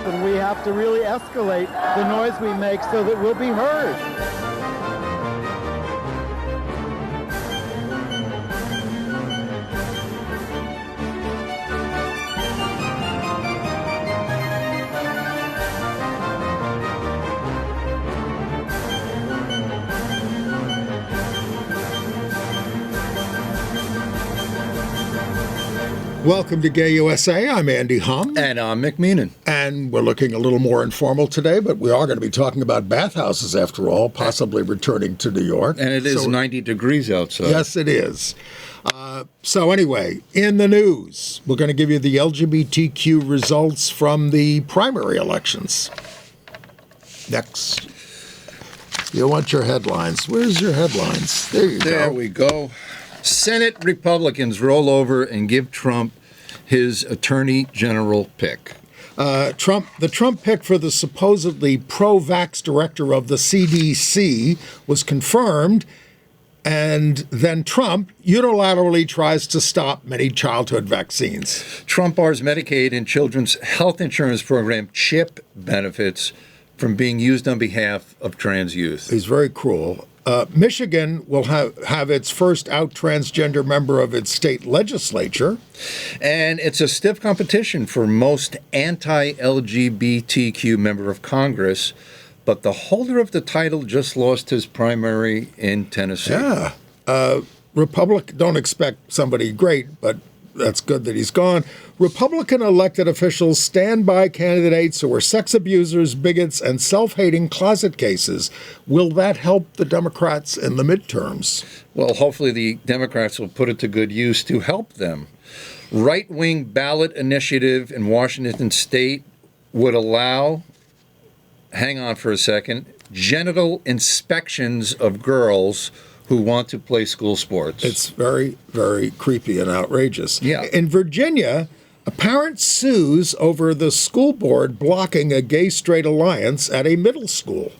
and we have to really escalate the noise we make so that we'll be heard. Welcome to GayUSA. I'm Andy Humm. And I'm Mick Meenan. And we're looking a little more informal today, but we are going to be talking about bathhouses after all, possibly returning to New York. And it is 90 degrees outside. Yes, it is. So anyway, in the news, we're going to give you the LGBTQ results from the primary elections. Next. You want your headlines. Where's your headlines? There you go. There we go. Senate Republicans roll over and give Trump his attorney general pick. The Trump pick for the supposedly pro-vax director of the CDC was confirmed, and then Trump unilaterally tries to stop many childhood vaccines. Trump bars Medicaid and Children's Health Insurance Program CHIP benefits from being used on behalf of trans youth. He's very cruel. Michigan will have its first out transgender member of its state legislature. And it's a stiff competition for most anti-LGBTQ member of Congress, but the holder of the title just lost his primary in Tennessee. Yeah. Don't expect somebody great, but that's good that he's gone. Republican elected officials stand by candidates who are sex abusers, bigots, and self-hating closet cases. Will that help the Democrats in the midterms? Well, hopefully the Democrats will put it to good use to help them. Right-wing ballot initiative in Washington state would allow, hang on for a second, genital inspections of girls who want to play school sports. It's very, very creepy and outrageous. Yeah. In Virginia, a parent sues over the school board blocking a gay-straight alliance at a middle school.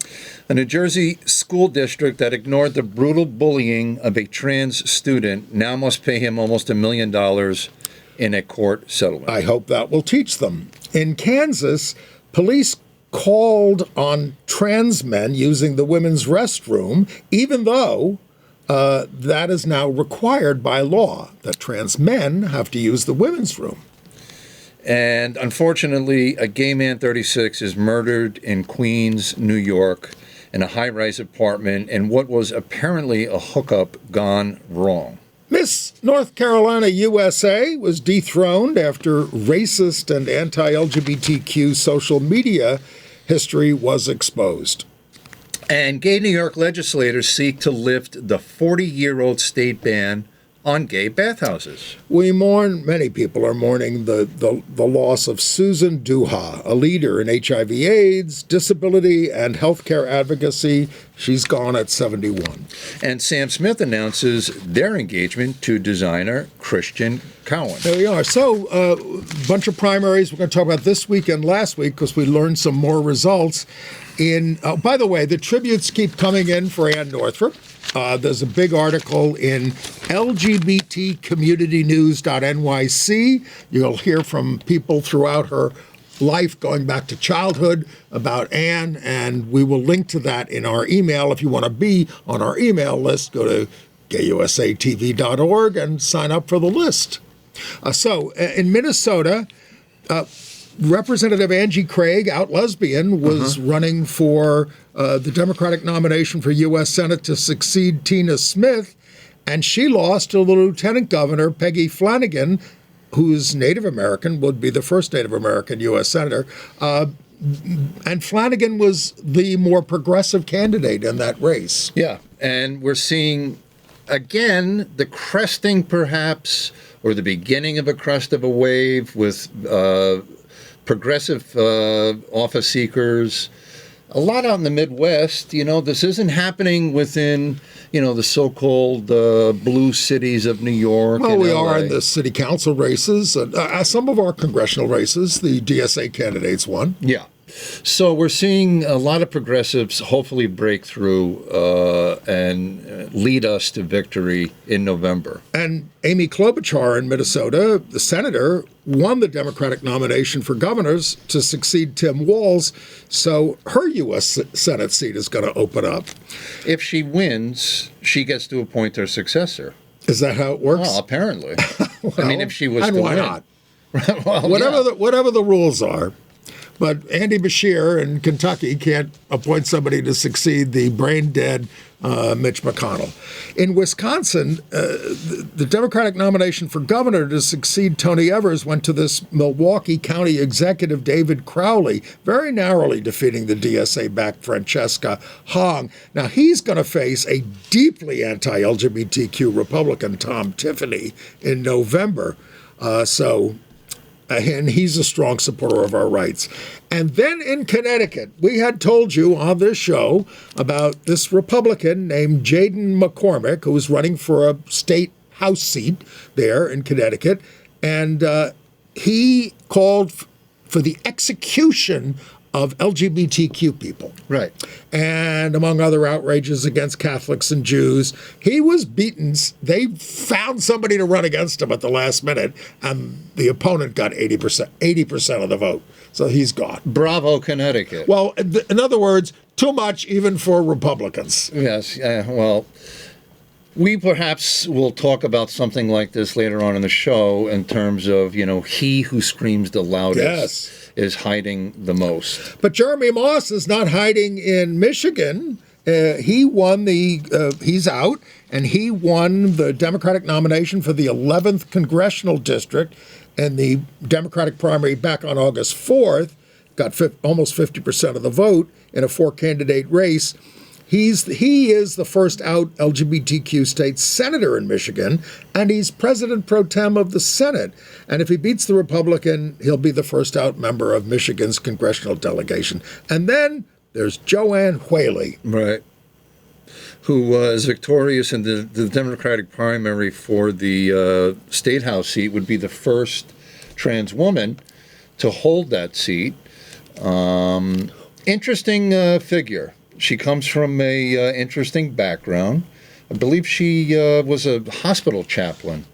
A New Jersey school district that ignored the brutal bullying of a trans student now must pay him almost $1 million in a court settlement. I hope that will teach them. In Kansas, police called on trans men using the women's restroom, even though that is now required by law, that trans men have to use the women's room. And unfortunately, a gay man, 36, is murdered in Queens, New York, in a high-rise apartment in what was apparently a hookup gone wrong. Miss North Carolina USA was dethroned after racist and anti-LGBTQ social media history was exposed. And gay New York legislators seek to lift the 40-year-old state ban on gay bathhouses. Many people are mourning the loss of Susan Duha, a leader in HIV/AIDS, disability, and healthcare advocacy. She's gone at 71. And Sam Smith announces their engagement to designer Christian Cowan. There we are. So, a bunch of primaries we're going to talk about this week and last week because we learned some more results. By the way, the tributes keep coming in for Ann Northrop. There's a big article in LGBTcommunitynews.nyc. You'll hear from people throughout her life going back to childhood about Ann, and we will link to that in our email. If you want to be on our email list, go to gayusatv.org and sign up for the list. So in Minnesota, Representative Angie Craig, out lesbian, was running for the Democratic nomination for U.S. Senate to succeed Tina Smith, and she lost to the Lieutenant Governor, Peggy Flanagan, who's Native American, would be the first Native American U.S. Senator. And Flanagan was the more progressive candidate in that race. Yeah, and we're seeing, again, the cresting perhaps, or the beginning of a crest of a wave with progressive office seekers. A lot out in the Midwest. This isn't happening within, the so-called blue cities of New York. Well, we LA. are in the city council races. Some of our congressional races, the DSA candidates won. Yeah. So we're seeing a lot of progressives hopefully break through and lead us to victory in November. And Amy Klobuchar in Minnesota, the senator, won the Democratic nomination for governors to succeed Tim Walz. So her U.S. Senate seat is going to open up. If she wins, she gets to appoint her successor. Is that how it works? Well, apparently. Well, I mean, if she was and to why win. not? Well, Whatever the rules are. But Andy Beshear in Kentucky can't appoint somebody to succeed the brain-dead Mitch McConnell. In Wisconsin, the Democratic nomination for governor to succeed Tony Evers went to this Milwaukee County executive, David Crowley, very narrowly defeating the DSA-backed Francesca Hong. Now, he's going to face a deeply anti-LGBTQ Republican, Tom Tiffany, in November. And he's a strong supporter of our rights. And then in Connecticut, we had told you on this show about this Republican named Jaden McCormick, who was running for a state House seat there in Connecticut. And he called for the execution of LGBTQ people. Right. And among other outrages against Catholics and Jews, he was beaten. They found somebody to run against him at the last minute, and the opponent got 80% of the vote. So he's gone. Bravo, Connecticut. Well, in other words, too much even for Republicans. Yes. Well, we perhaps will talk about something like this later on in the show in terms of, he who screams the loudest is hiding the most. But Jeremy Moss is not hiding in Michigan. He won he's out, and he won the Democratic nomination for the 11th Congressional District in the Democratic primary back on August 4th, got almost 50% of the vote in a 4-candidate race. He is the first out LGBTQ state senator in Michigan, and he's president pro tem of the Senate. And if he beats the Republican, he'll be the first out member of Michigan's congressional delegation. And then there's Joanna Whaley. Right. Who is victorious in the Democratic primary for the state house seat, would be the first trans woman to hold that seat. Interesting figure. She comes from a interesting background. I believe she was a hospital chaplain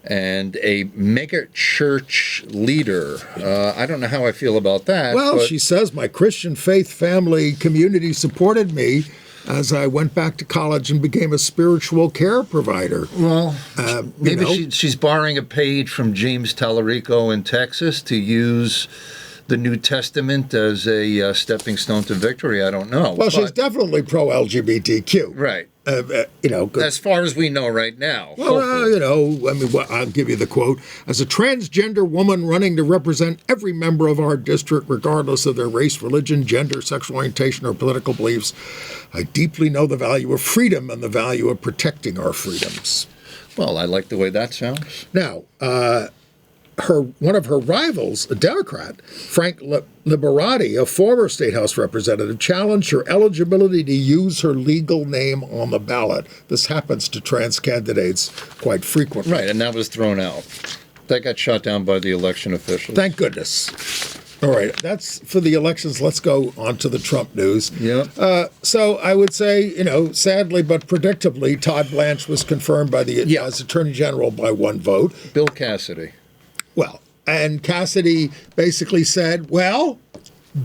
and a mega church leader. I don't know how I feel about that. Well, she says, my Christian faith family community supported me as I went back to college and became a spiritual care provider. Well, maybe she's borrowing a page from James Tallarico in Texas to use the New Testament as a stepping stone to victory. I don't know. Well, she's definitely pro-LGBTQ. Right. Good. As far as we know right now. Well, I'll give you the quote. As a transgender woman running to represent every member of our district, regardless of their race, religion, gender, sexual orientation, or political beliefs, I deeply know the value of freedom and the value of protecting our freedoms. Well, I like the way that sounds. Now, one of her rivals, a Democrat, Frank Liberati, a former state house representative, challenged her eligibility to use her legal name on the ballot. This happens to trans candidates quite frequently. Right, and that was thrown out. That got shot down by the election officials. Thank goodness. All right, that's for the elections. Let's go on to the Trump news. Yeah. So I would say, sadly but predictably, Todd Blanche was confirmed by as Attorney General by one vote. Bill Cassidy. Well, and Cassidy basically said, well,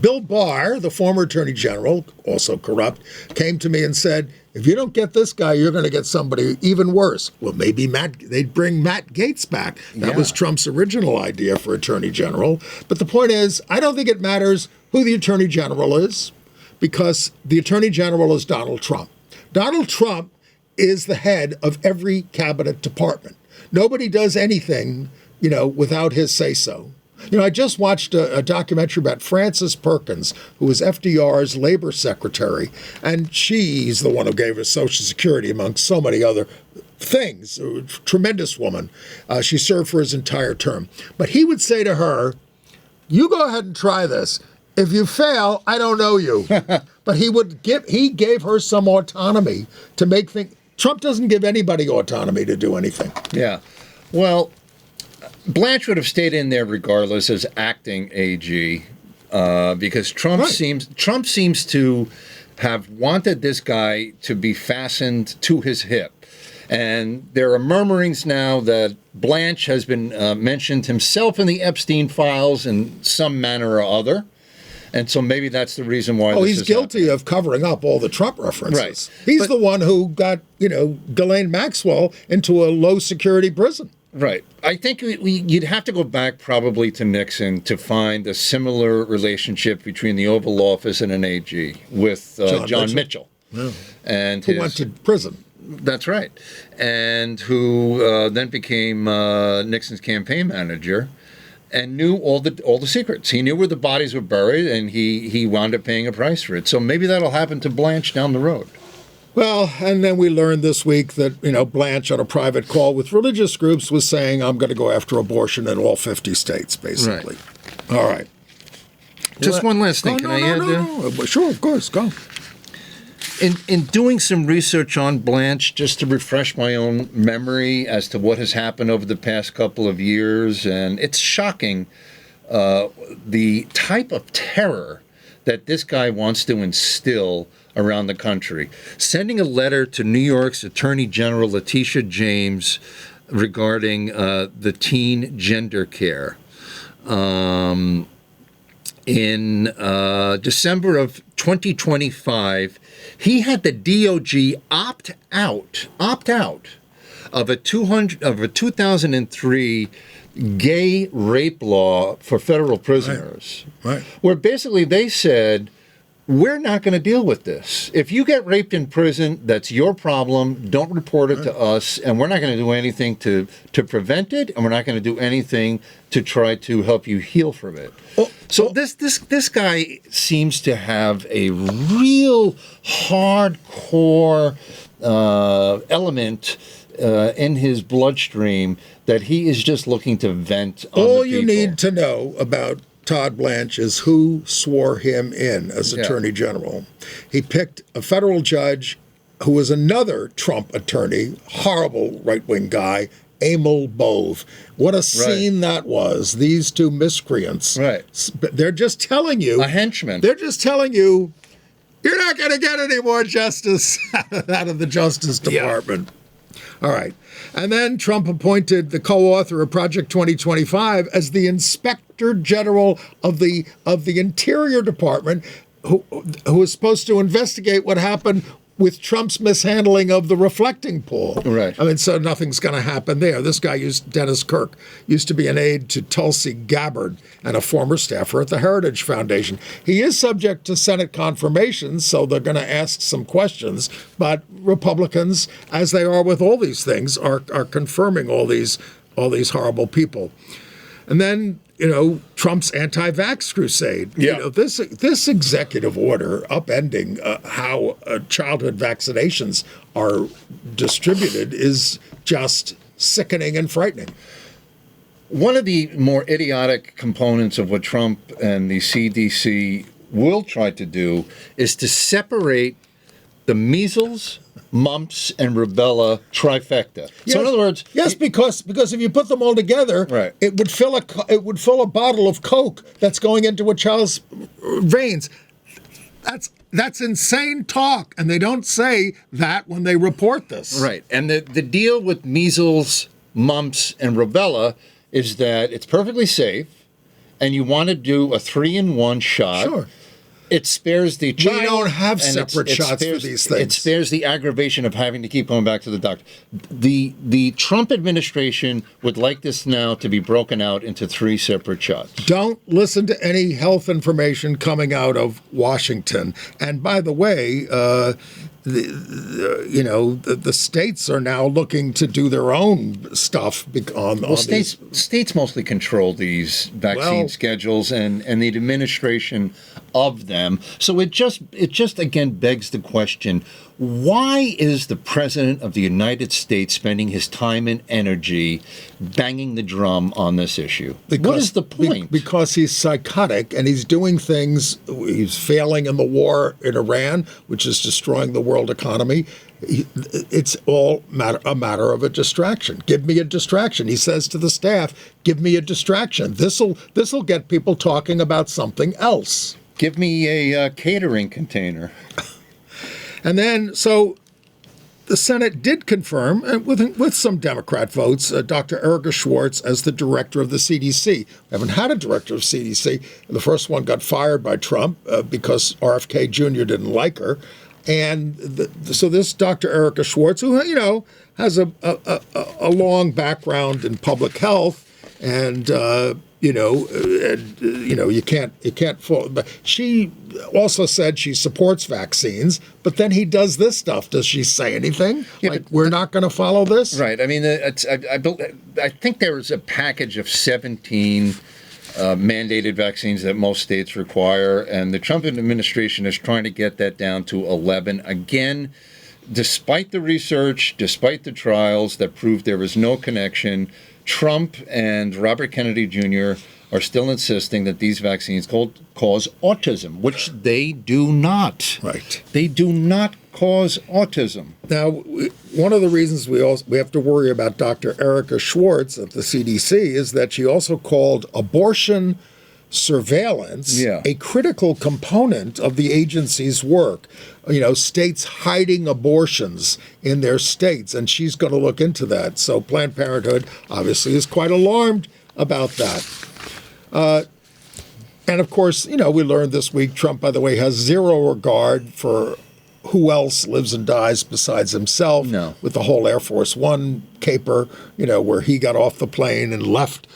Bill Barr, the former Attorney General, also corrupt, came to me and said, if you don't get this guy, you're going to get somebody even worse. Well, maybe they'd bring Matt Gaetz back. That was Trump's original idea for Attorney General. But the point is, I don't think it matters who the Attorney General is, because the Attorney General is Donald Trump. Donald Trump is the head of every cabinet department. Nobody does anything without his say-so. I just watched a documentary about Frances Perkins, who was FDR's labor secretary, and she's the one who gave us Social Security, among so many other things. A tremendous woman. She served for his entire term. But he would say to her, you go ahead and try this. If you fail, I don't know you. But he gave her some autonomy to make things. Trump doesn't give anybody autonomy to do anything. Yeah. Well, Blanche would have stayed in there regardless as acting AG. because Trump seems to have wanted this guy to be fastened to his hip. And there are murmurings now that Blanche has been mentioned himself in the Epstein files in some manner or other. And so maybe that's the reason why he's guilty of covering up all the Trump references. Right. He's the one who got, Ghislaine Maxwell into a low-security prison. Right. I think you'd have to go back probably to Nixon to find a similar relationship between the Oval Office and an AG with John Mitchell. Yeah. And who went to prison. That's right. And who then became Nixon's campaign manager and knew all the secrets. He knew where the bodies were buried, and he wound up paying a price for it. So maybe that'll happen to Blanche down the road. Well, and then we learned this week that, Blanche on a private call with religious groups was saying, I'm going to go after abortion in all 50 states, basically. Right. All right. Just one last thing. Can I add there? No. Sure, of course. Go. In doing some research on Blanche, just to refresh my own memory as to what has happened over the past couple of years, and it's shocking the type of terror that this guy wants to instill around the country. Sending a letter to New York's Attorney General Letitia James regarding the teen gender care. In December of 2025, he had the DOJ opt out of a 2003 gay rape law for federal prisoners, right. Where basically they said, we're not going to deal with this. If you get raped in prison, that's your problem. Don't report it to us, and we're not going to do anything to prevent it, and we're not going to do anything to try to help you heal from it. So this guy seems to have a real hardcore element in his bloodstream that he is just looking to vent on All the you people. need to know about Todd Blanche is who swore him in as Attorney General. He picked a federal judge who was another Trump attorney, horrible right-wing guy, Emil Bove. What a scene that was. These two miscreants. Right. They're just telling you. A henchman. They're just telling you, you're not going to get any more justice out of the Justice Department. All right. And then Trump appointed the co-author of Project 2025 as the Inspector General of the Interior Department, who was supposed to investigate what happened with Trump's mishandling of the reflecting pool. Right. I mean, so nothing's going to happen there. This guy Dennis Kirk, used to be an aide to Tulsi Gabbard and a former staffer at the Heritage Foundation. He is subject to Senate confirmation, so they're going to ask some questions. But Republicans, as they are with all these things, are confirming all these horrible people. And then, Trump's anti-vax crusade. Yeah. This executive order upending how childhood vaccinations are distributed is just sickening and frightening. One of the more idiotic components of what Trump and the CDC will try to do is to separate the measles, mumps, and rubella trifecta. Yes, so in other words, because if you put them all together, right. it would fill a bottle of Coke that's going into a child's veins. That's insane talk, and they don't say that when they report this. Right, and the deal with measles, mumps, and rubella is that it's perfectly safe, and you want to do a 3-in-1 shot. Sure. It spares the child. We don't have separate shots for these things. It spares the aggravation of having to keep going back to the doctor. The Trump administration would like this now to be broken out into 3 separate shots. Don't listen to any health information coming out of Washington. And by the way, the states are now looking to do their own stuff on states mostly control these vaccine schedules and the administration of them. So it just again begs the question, why is the President of the United States spending his time and energy banging the drum on this issue? What is the point? Because he's psychotic and he's doing things. He's failing in the war in Iran, which is destroying the world economy. It's all a matter of a distraction. Give me a distraction. He says to the staff, give me a distraction. This'll get people talking about something else. Give me a catering container. And then, so the Senate did confirm, with some Democrat votes, Dr. Erica Schwartz as the director of the CDC. We haven't had a director of CDC. The first one got fired by Trump because RFK Jr. didn't like her. And so this Dr. Erica Schwartz, who, has a long background in public health, and you can't fall. But she also said she supports vaccines. But then he does this stuff. Does she say anything? Yeah, like, we're not going to follow this? Right. I mean, I think there was a package of 17 mandated vaccines that most states require, and the Trump administration is trying to get that down to 11. Again, despite the research, despite the trials that proved there was no connection, Trump and Robert Kennedy Jr. are still insisting that these vaccines cause autism, which they do not. Right. They do not cause autism. Now, one of the reasons we have to worry about Dr. Erica Schwartz at the CDC is that she also called abortion surveillance a critical component of the agency's work. States hiding abortions in their states, and she's going to look into that. So Planned Parenthood obviously is quite alarmed about that. And of course, we learned this week, Trump, by the way, has zero regard for who else lives and dies besides himself. No. With the whole Air Force One caper, where he got off the plane and left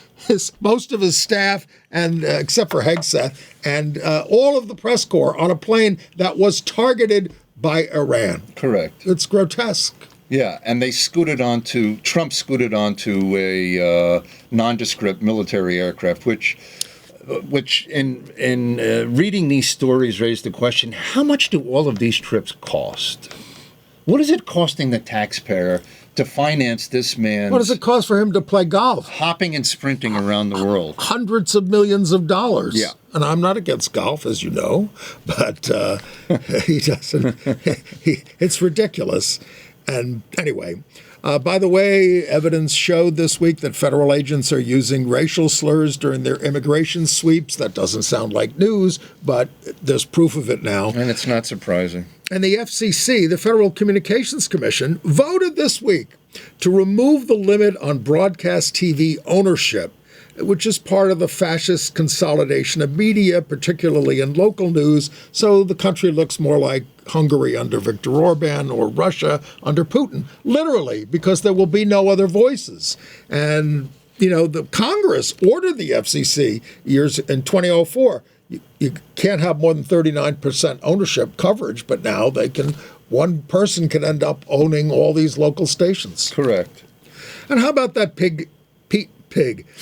most of his staff, and except for Hegseth, and all of the press corps on a plane that was targeted by Iran. Correct. It's grotesque. Yeah, and Trump scooted onto a nondescript military aircraft, which in reading these stories raised the question, how much do all of these trips cost? What is it costing the taxpayer to finance this man? What does it cost for him to play golf? Hopping and sprinting around the world. Hundreds of millions of dollars. Yeah. And I'm not against golf, as you know, but he doesn't. It's ridiculous. And anyway, by the way, evidence showed this week that federal agents are using racial slurs during their immigration sweeps. That doesn't sound like news, but there's proof of it now. And it's not surprising. And the FCC, the Federal Communications Commission, voted this week to remove the limit on broadcast TV ownership, which is part of the fascist consolidation of media, particularly in local news, so the country looks more like Hungary under Viktor Orban or Russia under Putin, literally, because there will be no other voices. And, the Congress ordered the FCC in 2004. You can't have more than 39% ownership coverage, but now one person can end up owning all these local stations. Correct. And how about that Pete Hegseth?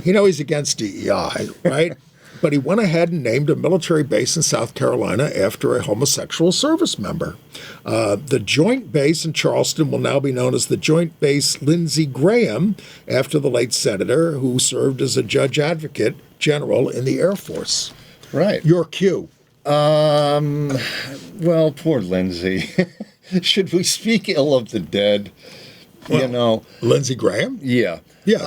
He's against DEI, right? But he went ahead and named a military base in South Carolina after a homosexual service member. The Joint Base in Charleston will now be known as the Joint Base Lindsey Graham, after the late senator who served as a judge advocate general in the Air Force. Right. Your cue. Well, poor Lindsey. Should we speak ill of the dead? Well, Lindsey Graham? Yeah. Yes.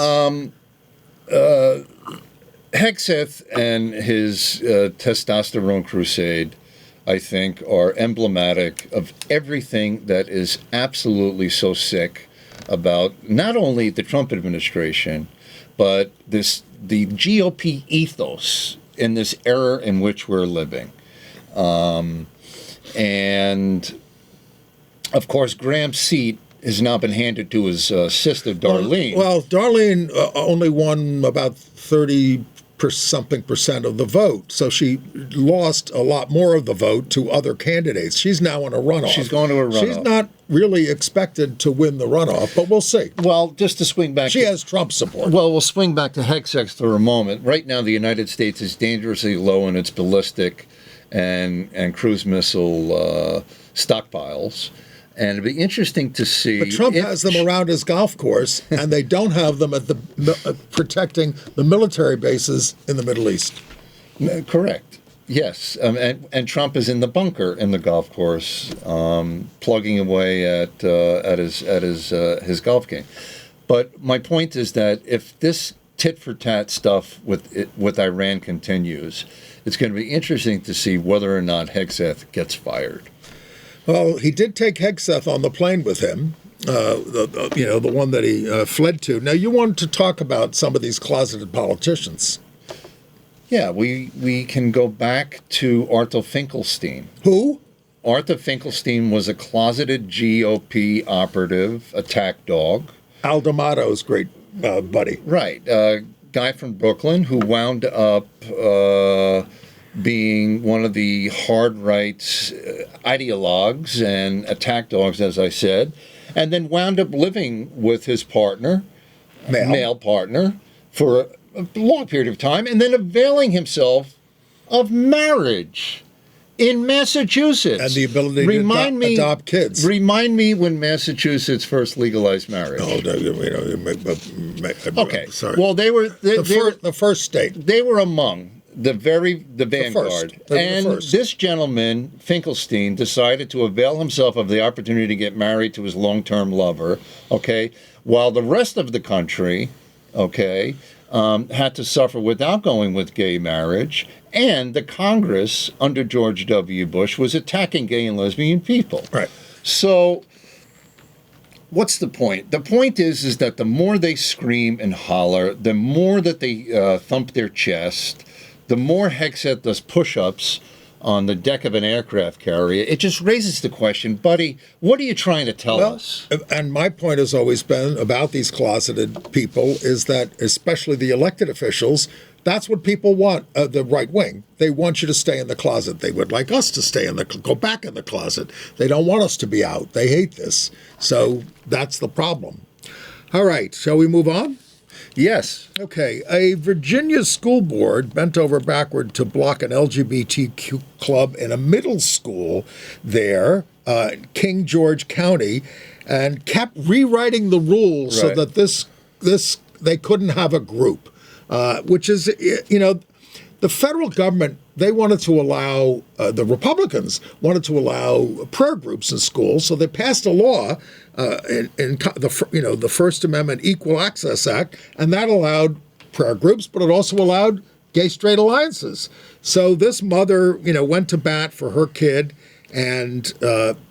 Hegseth and his testosterone crusade, I think, are emblematic of everything that is absolutely so sick about not only the Trump administration, but the GOP ethos in this era in which we're living. And, of course, Graham's seat has now been handed to his sister, Darlene. Well, Darlene only won about 30-something percent of the vote, so she lost a lot more of the vote to other candidates. She's now in a runoff. She's going to a runoff. She's not really expected to win the runoff, but we'll see. Well, just to swing back... She has Trump support. Well, we'll swing back to Hegseth for a moment. Right now, the United States is dangerously low in its ballistic and cruise missile stockpiles. And it'd be interesting to see. But Trump has them around his golf course, and they don't have them at the protecting the military bases in the Middle East. Correct. Yes, and Trump is in the bunker in the golf course, plugging away at his golf game. But my point is that if this tit for tat stuff with Iran continues, it's going to be interesting to see whether or not Hegseth gets fired. Well, he did take Hegseth on the plane with him. The one that he fled to. Now, you wanted to talk about some of these closeted politicians. Yeah, we can go back to Arthur Finkelstein. Who? Arthur Finkelstein was a closeted GOP operative, attack dog. Al D'Amato's great buddy. Right. Guy from Brooklyn who wound up being one of the hard rights ideologues and attack dogs, as I said, and then wound up living with his partner, male partner, for a long period of time, and then availing himself of marriage in Massachusetts. And the ability to adopt kids. Remind me when Massachusetts first legalized marriage. Oh, okay. Sorry. Well, they were the first state. They were among the vanguard. And this gentleman, Finkelstein, decided to avail himself of the opportunity to get married to his long-term lover, okay, while the rest of the country, okay, had to suffer without going with gay marriage, and the Congress under George W. Bush was attacking gay and lesbian people. Right. So what's the point? The point is that the more they scream and holler, the more that they thump their chest, the more Hegseth does push-ups on the deck of an aircraft carrier. It just raises the question, buddy, what are you trying to tell us? And my point has always been about these closeted people is that, especially the elected officials, that's what people want, the right wing. They want you to stay in the closet. They would like us to go back in the closet. They don't want us to be out. They hate this. So that's the problem. All right, shall we move on? Yes. Okay. A Virginia school board bent over backward to block an LGBTQ club in a middle school there, King George County, and kept rewriting the rules so that this they couldn't have a group, which is, the federal government, they wanted to allow, the Republicans wanted to allow prayer groups in schools, so they passed a law in the First Amendment Equal Access Act, and that allowed prayer groups, but it also allowed gay-straight alliances. So this mother, went to bat for her kid, and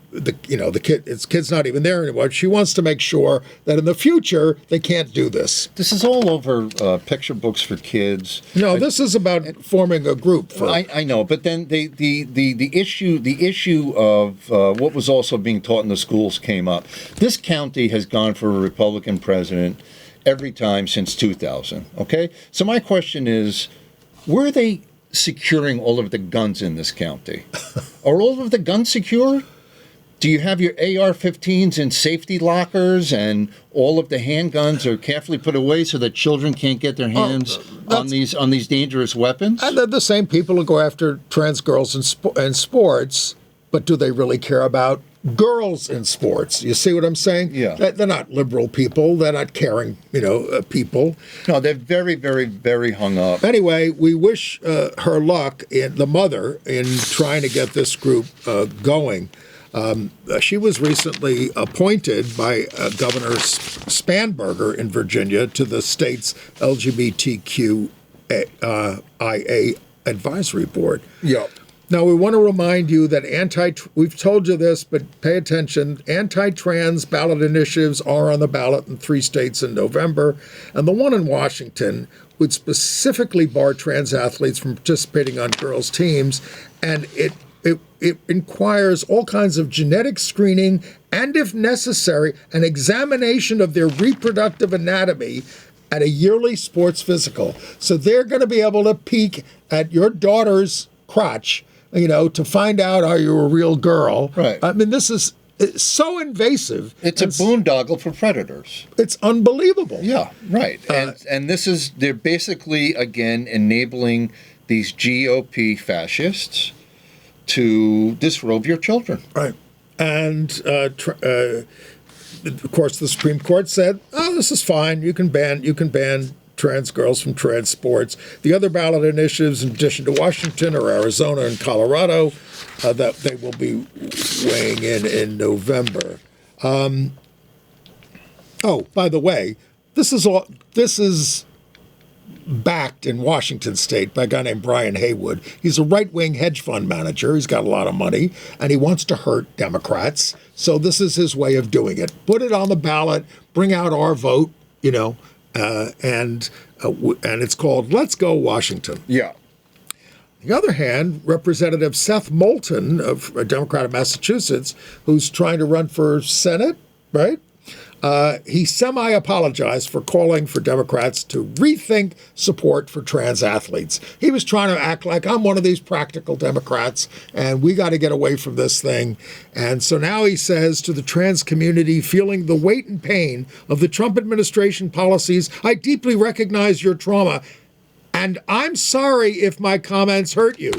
the kid's not even there anymore. She wants to make sure that in the future they can't do this. This is all over picture books for kids. No, this is about forming a group. I know, but then the issue of what was also being taught in the schools came up. This county has gone for a Republican president every time since 2000. Okay, so my question is, were they securing all of the guns in this county? Are all of the guns secure? Do you have your AR-15s in safety lockers, and all of the handguns are carefully put away so that children can't get their hands on these dangerous weapons? And they're the same people who go after trans girls in sports, but do they really care about girls in sports? You see what I'm saying? Yeah. They're not liberal people. They're not caring, people. No, they're very, very, very hung up. Anyway, we wish her luck, the mother, in trying to get this group going. She was recently appointed by Governor Spanberger in Virginia to the state's LGBTQ IA advisory board. Yeah. Now, we want to remind you that we've told you this, but pay attention, anti-trans ballot initiatives are on the ballot in 3 states in November, and the one in Washington would specifically bar trans athletes from participating on girls' teams, and it requires all kinds of genetic screening and, if necessary, an examination of their reproductive anatomy at a yearly sports physical. So they're going to be able to peek at your daughter's crotch, to find out are you a real girl. Right. I mean, this is so invasive. It's a boondoggle for predators. It's unbelievable. Yeah, right. And they're basically, again, enabling these GOP fascists to disrobe your children. Right. And, of course, the Supreme Court said, this is fine. You can ban trans girls from trans sports. The other ballot initiatives, in addition to Washington, are Arizona and Colorado, that they will be weighing in November. Oh, by the way, this is backed in Washington state by a guy named Brian Haywood. He's a right-wing hedge fund manager. He's got a lot of money, and he wants to hurt Democrats. So this is his way of doing it. Put it on the ballot, bring out our vote, and it's called Let's Go Washington. Yeah. On the other hand, Representative Seth Moulton, of a Democrat of Massachusetts, who's trying to run for Senate, right? He semi-apologized for calling for Democrats to rethink support for trans athletes. He was trying to act like, I'm one of these practical Democrats, and we got to get away from this thing. And so now he says to the trans community, feeling the weight and pain of the Trump administration policies, I deeply recognize your trauma, and I'm sorry if my comments hurt you.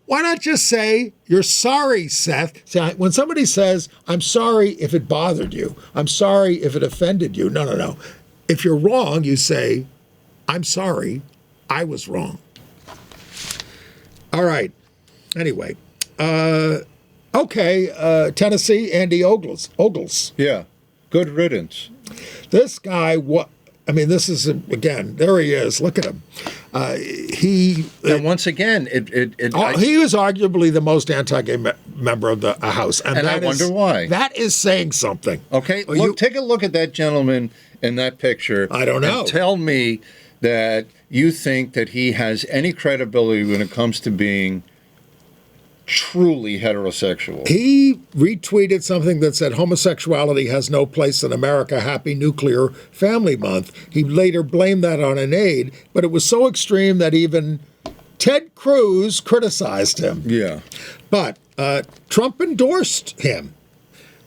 Why not just say, you're sorry, Seth? See, when somebody says, I'm sorry if it bothered you, I'm sorry if it offended you. No. If you're wrong, you say, I'm sorry, I was wrong. All right. Anyway. Tennessee, Andy Ogles. Yeah. Good riddance. This guy, this is, again, there he is. Look at him. And once again, he was arguably the most anti-gay member of the House. And I wonder why. That is saying something. Okay, take a look at that gentleman in that picture. I don't know. And tell me that you think that he has any credibility when it comes to being truly heterosexual. He retweeted something that said homosexuality has no place in America, happy nuclear family month. He later blamed that on an aide, but it was so extreme that even Ted Cruz criticized him. Yeah. But Trump endorsed him.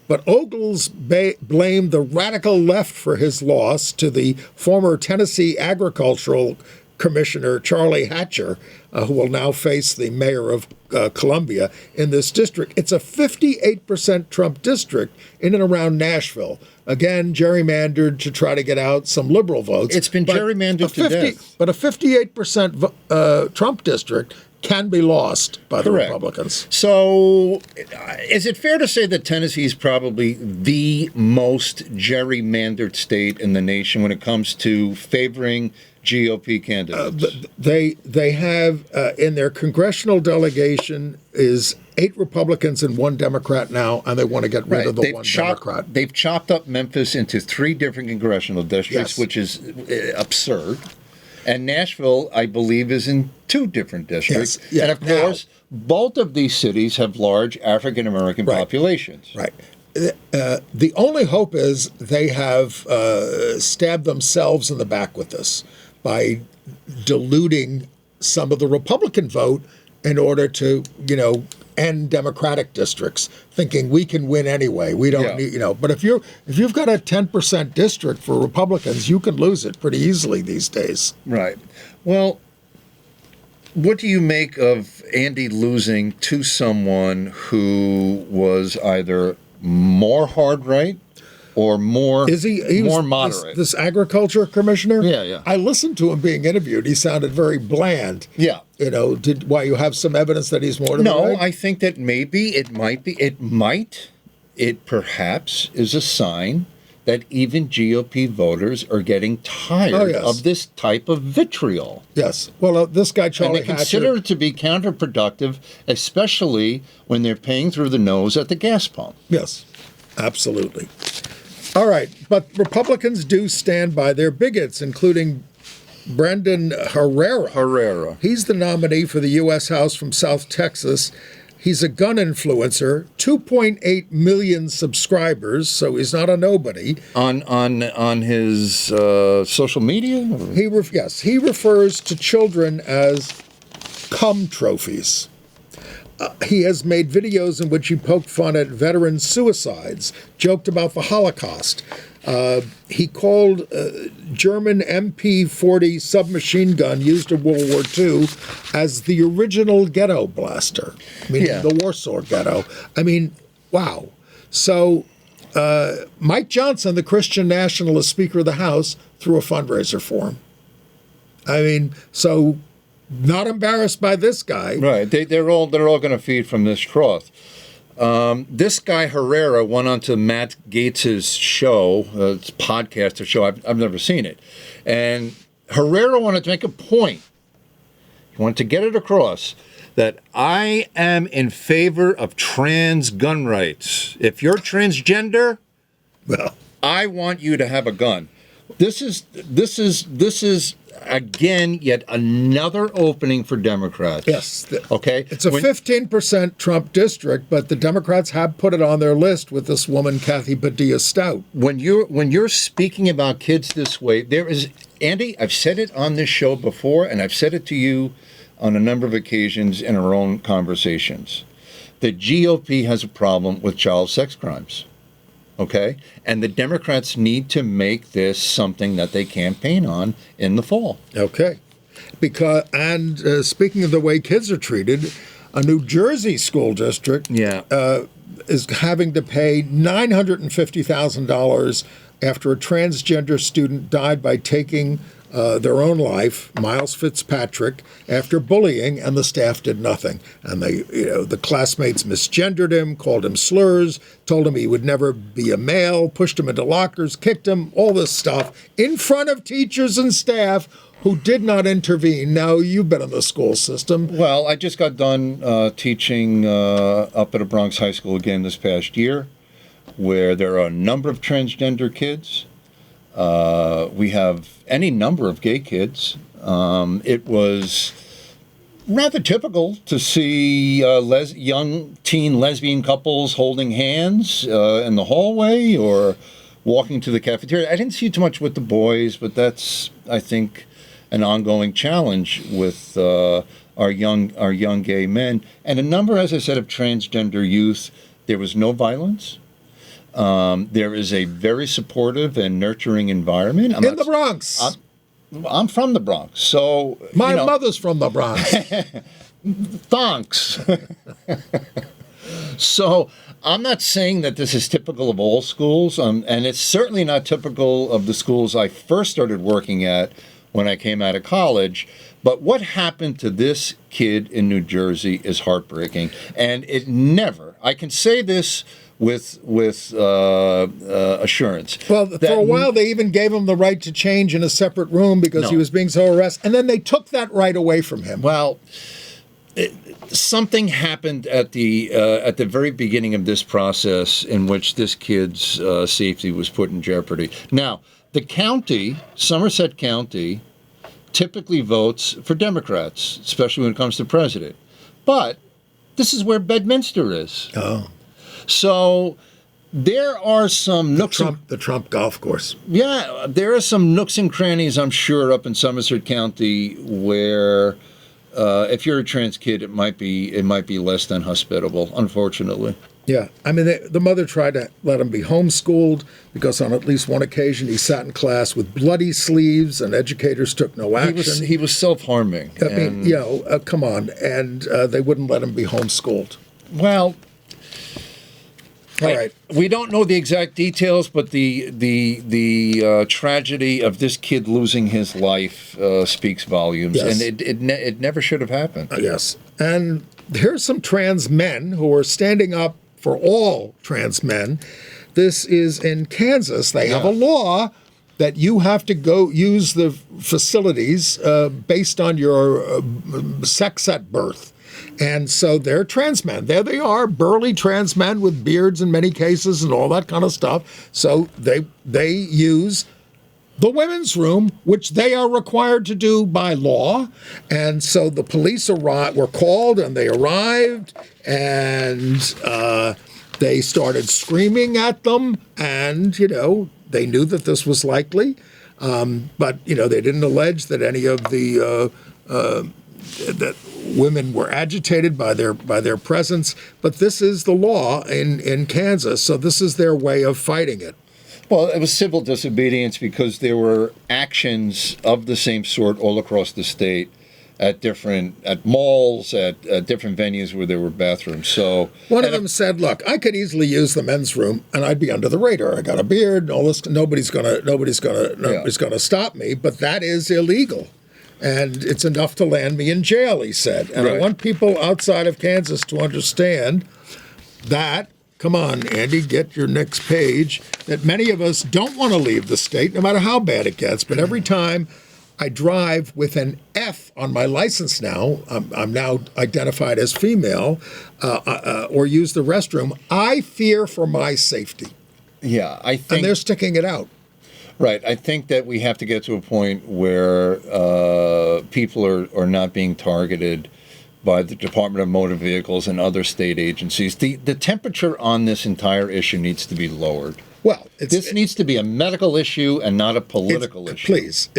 But Ogles blamed the radical left for his loss to the former Tennessee Agricultural Commissioner Charlie Hatcher, who will now face the mayor of Columbia in this district. It's a 58% Trump district in and around Nashville. Again, gerrymandered to try to get out some liberal votes. It's been gerrymandered to death. But a 58% Trump district can be lost by the Republicans. So is it fair to say that Tennessee is probably the most gerrymandered state in the nation when it comes to favoring GOP candidates? They have in their congressional delegation is 8 Republicans and 1 Democrat now, and they want to get rid of the one Democrat. They've chopped up Memphis into 3 different congressional districts, which is absurd. And Nashville, I believe, is in 2 different districts. Yes. Yeah. And of course, both of these cities have large African-American populations. Right. The only hope is they have stabbed themselves in the back with this by diluting some of the Republican vote in order to, end Democratic districts, thinking we can win anyway. We don't need, But if you've got a 10% district for Republicans, you can lose it pretty easily these days. Right. Well, what do you make of Andy losing to someone who was either more hard right or more more moderate? This agriculture commissioner? Yeah. I listened to him being interviewed. He sounded very bland. Yeah. Why you have some evidence that he's more? No, I think that maybe it perhaps is a sign that even GOP voters are getting tired of this type of vitriol. Yes. Well, this guy, Charlie Hatcher, and they consider it to be counterproductive, especially when they're paying through the nose at the gas pump. Yes, absolutely. All right. But Republicans do stand by their bigots, including Brendan Herrera. He's the nominee for the U.S. House from South Texas. He's a gun influencer, 2.8 million subscribers, so he's not a nobody. On his social media? He refers to children as cum trophies. He has made videos in which he poked fun at veteran suicides, joked about the Holocaust. He called German MP-40 submachine gun used in World War II as the original ghetto blaster, meaning the Warsaw Ghetto. Wow. So Mike Johnson, the Christian nationalist Speaker of the House, threw a fundraiser for him. I mean, so not embarrassed by this guy. Right. They're all going to feed from this trough. This guy Herrera went on to Matt Gaetz's show, it's podcast or show. I've never seen it, and Herrera wanted to make a point. He wanted to get it across that I am in favor of trans gun rights. If you're transgender, Well, I want you to have a gun. This is again yet another opening for Democrats. yes. Okay. It's a 15% Trump district, but the Democrats have put it on their list with this woman, Kathy Padilla Stout. When you're speaking about kids this way, there is, Andy, I've said it on this show before, and I've said it to you on a number of occasions in our own conversations. The GOP has a problem with child sex crimes. Okay? And the Democrats need to make this something that they campaign on in the fall. Okay. Speaking of the way kids are treated, a New Jersey school district is having to pay $950,000 after a transgender student died by taking their own life, Miles Fitzpatrick, after bullying, and the staff did nothing. And the classmates misgendered him, called him slurs, told him he would never be a male, pushed him into lockers, kicked him, all this stuff, in front of teachers and staff who did not intervene. Now, you've been in the school system. Well, I just got done teaching up at a Bronx high school again this past year, where there are a number of transgender kids. We have any number of gay kids. It was rather typical to see young teen lesbian couples holding hands in the hallway or walking to the cafeteria. I didn't see too much with the boys, but that's, I think, an ongoing challenge with our young gay men. And a number, as I said, of transgender youth. There was no violence. There is a very supportive and nurturing environment. In the Bronx. I'm from the Bronx, so... My mother's from the Bronx. Thanks. So I'm not saying that this is typical of all schools, and it's certainly not typical of the schools I first started working at when I came out of college. But what happened to this kid in New Jersey is heartbreaking, and it never... I can say this with assurance. Well, for a while they even gave him the right to change in a separate room because he was being so harassed, and then they took that right away from him. Well, something happened at the very beginning of this process in which this kid's safety was put in jeopardy. Now, the county, Somerset County, typically votes for Democrats, especially when it comes to president. But this is where Bedminster is. Oh. So there are some nooks. The Trump golf course. Yeah, there are some nooks and crannies, I'm sure, up in Somerset County where if you're a trans kid, it might be less than hospitable, unfortunately. Yeah, I mean, the mother tried to let him be homeschooled because on at least one occasion he sat in class with bloody sleeves and educators took no action. He was self-harming. I mean, come on, and they wouldn't let him be homeschooled. Well, all right. We don't know the exact details, but the tragedy of this kid losing his life speaks volumes, Yes. and it never should have happened. Yes, and here's some trans men who are standing up for all trans men. This is in Kansas. They have a law that you have to go use the facilities based on your sex at birth. And so they're trans men. There they are, burly trans men with beards in many cases and all that kind of stuff. So they use the women's room, which they are required to do by law. And so the police were called and they arrived and they started screaming at them. And, they knew that this was likely. But, they didn't allege that any of the that women were agitated by their presence. But this is the law in Kansas. So this is their way of fighting it. Well, it was civil disobedience because there were actions of the same sort all across the state at malls, at different venues where there were bathrooms. So one of them said, "Look, I could easily use the men's room, and I'd be under the radar. I got a beard, and all this. Nobody's gonna stop me. But that is illegal." and it's enough to land me in jail, he said. And I Right. want people outside of Kansas to understand that, come on, Andy, get your next page, that many of us don't want to leave the state, no matter how bad it gets. But every time I drive with an F on my license now, I'm now identified as female, or use the restroom, I fear for my safety. Yeah, I And think they're sticking it out. right. I think that we have to get to a point where people are not being targeted by the Department of Motor Vehicles and other state agencies. The temperature on this entire issue needs to be lowered. Well, This needs to be a medical issue and not a political issue. Please,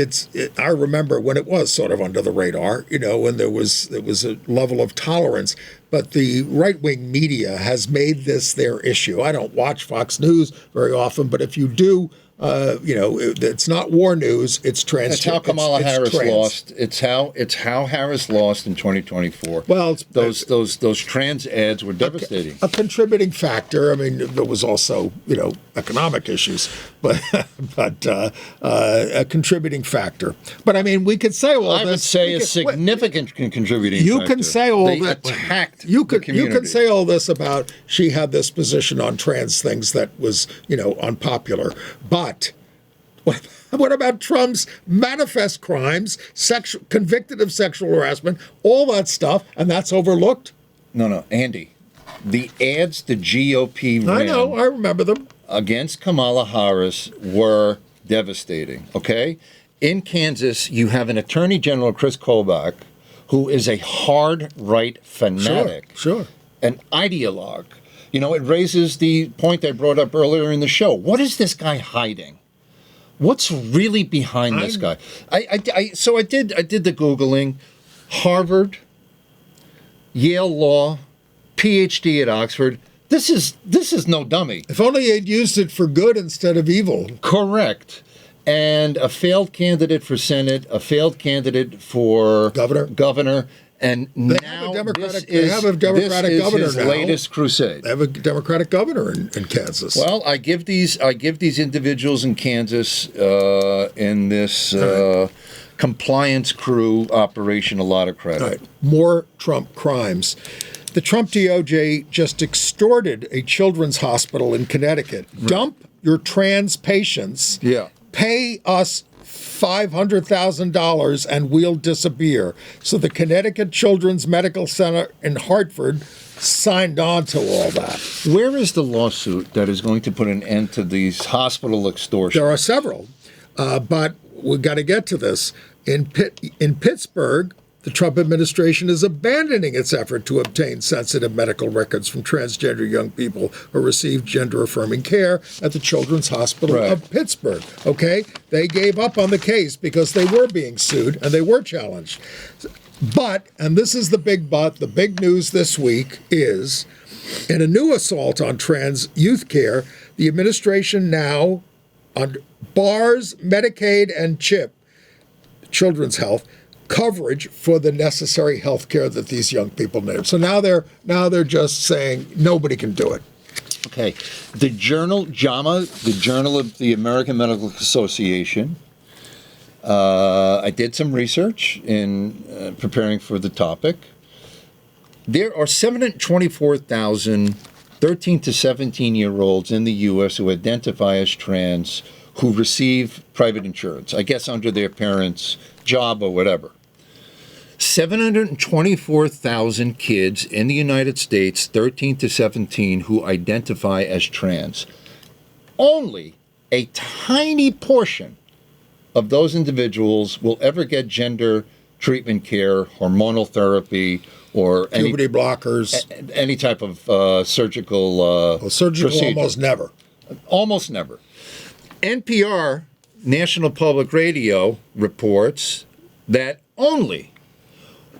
I remember when it was sort of under the radar, when there was a level of tolerance. But the right-wing media has made this their issue. I don't watch Fox News very often, but if you do, it's not war news. It's trans. It's how Kamala Harris trans. lost. It's how Harris lost in 2024. Well, those trans ads were devastating. A contributing factor. I mean, there was also economic issues, but a contributing factor. But I mean, we could say all I this. would say a significant contributing You factor. can say all they that. attacked You the can community. say all this about she had this position on trans things that was unpopular, but what about Trump's manifest crimes, convicted of sexual harassment, all that stuff, and that's overlooked? No, Andy. The ads the GOP ran I know, I remember them. against Kamala Harris were devastating, okay? In Kansas, you have an Attorney General, Chris Kobach, who is a hard right fanatic. Sure. An ideologue. It raises the point I brought up earlier in the show. What is this guy hiding? What's really behind this guy? So I did the Googling. Harvard, Yale Law, PhD at Oxford. This is no dummy. If only they'd used it for good instead of evil. Correct. And a failed candidate for Senate, a failed candidate for governor. And They now have a Democratic this governor is his now. latest crusade. They have a Democratic governor in Kansas. Well, I give these individuals in Kansas in this compliance crew operation a lot of credit. All right. More Trump crimes. The Trump DOJ just extorted a children's hospital in Connecticut. Right. Dump your trans patients. Yeah. Pay us $500,000 and we'll disappear. So the Connecticut Children's Medical Center in Hartford signed on to all that. Where is the lawsuit that is going to put an end to these hospital extortions? There are several, but we've got to get to this. In Pittsburgh, the Trump administration is abandoning its effort to obtain sensitive medical records from transgender young people who receive gender-affirming care at the Children's Hospital of Pittsburgh. Okay? They gave up on the case because they were being sued and they were challenged. But, and this is the big but, the big news this week is, in a new assault on trans youth care, the administration now bars Medicaid and CHIP, Children's Health, coverage for the necessary health care that these young people need. So now they're just saying nobody can do it. Okay. The journal, JAMA, the Journal of the American Medical Association, I did some research in preparing for the topic. There are 724,000 13 to 17-year-olds in the U.S. who identify as trans who receive private insurance, I guess under their parents' job or whatever. 724,000 kids in the United States, 13 to 17, who identify as trans. Only a tiny portion of those individuals will ever get gender treatment care, hormonal therapy, or Puberty blockers. any type of surgical procedure. Almost never. Almost never. NPR, National Public Radio, reports that only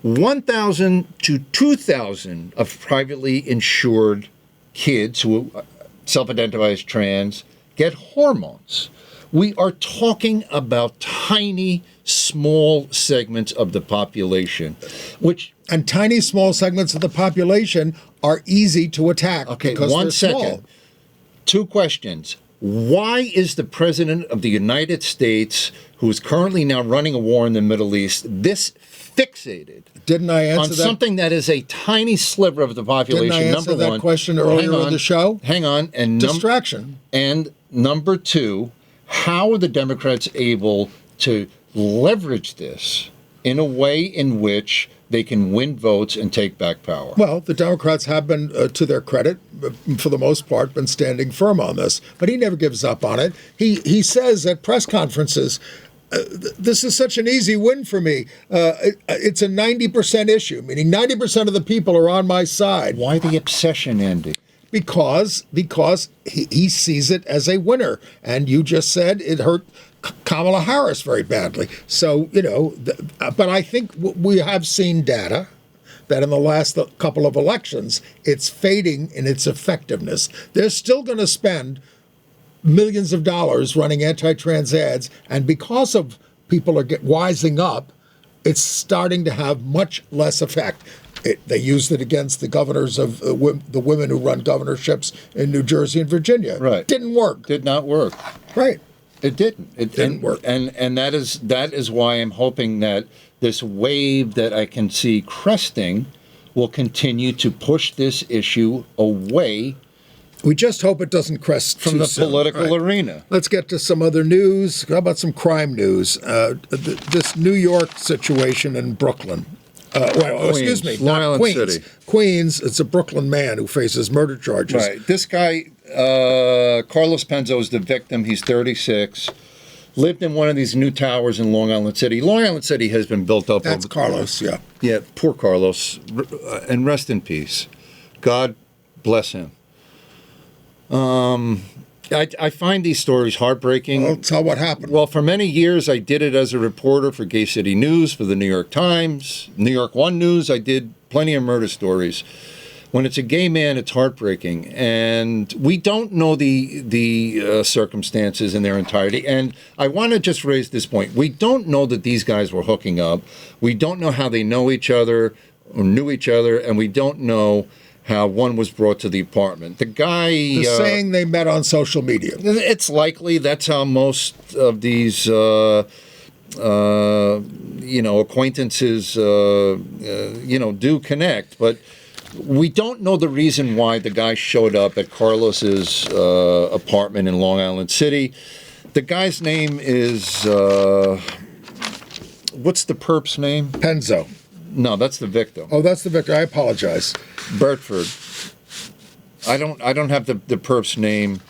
1,000 to 2,000 of privately insured kids who self-identify as trans get hormones. We are talking about tiny, small segments of the population, which... And tiny, small segments of the population are easy to attack. Okay, because one they're second. small. 2 questions. Why is the President of the United States, who is currently now running a war in the Middle East, this fixated Didn't I answer on that? something that is a tiny sliver of the population? Didn't I answer number that one, question earlier in the show? Hang on. And Distraction. And number two, how are the Democrats able to leverage this in a way in which they can win votes and take back power? Well, the Democrats have been, to their credit, for the most part, been standing firm on this. But he never gives up on it. He says at press conferences, this is such an easy win for me. It's a 90% issue, meaning 90% of the people are on my side. Why the obsession, Andy? Because he sees it as a winner. And you just said it hurt Kamala Harris very badly. So, but I think we have seen data that in the last couple of elections, it's fading in its effectiveness. They're still going to spend millions of dollars running anti-trans ads, and because of people are wising up, it's starting to have much less effect. They used it against the governors of the women who run governorships in New Jersey and Virginia. Right. Didn't work. Did not work. Right. It didn't. It didn't work. And that is why I'm hoping that this wave that I can see cresting will continue to push this issue away. We just hope it doesn't crest from the political arena. Let's get to some other news. How about some crime news? This New York situation in Brooklyn. Queens, Long Island Queens. City. Queens, it's a Brooklyn man who faces murder charges. Right. This guy, Carlos Penzo, is the victim. He's 36. Lived in one of these new towers in Long Island City. Long Island City has been built up. That's Carlos, yeah. Yeah, poor Carlos. And rest in peace. God bless him. I find these stories heartbreaking. Well, tell what happened. Well, for many years, I did it as a reporter for Gay City News, for the New York Times, New York One News. I did plenty of murder stories. When it's a gay man, it's heartbreaking. And we don't know the circumstances in their entirety. And I want to just raise this point. We don't know that these guys were hooking up. We don't know how they know each other or knew each other. And we don't know how one was brought to the apartment. The guy... saying they met on social media. It's likely that's how most of these, acquaintances, do connect. But we don't know the reason why the guy showed up at Carlos's apartment in Long Island City. The guy's name is... what's the perp's name? Penzo. No, that's the victim. Oh, that's the victim. I apologize. Bertford. I don't have the perp's name.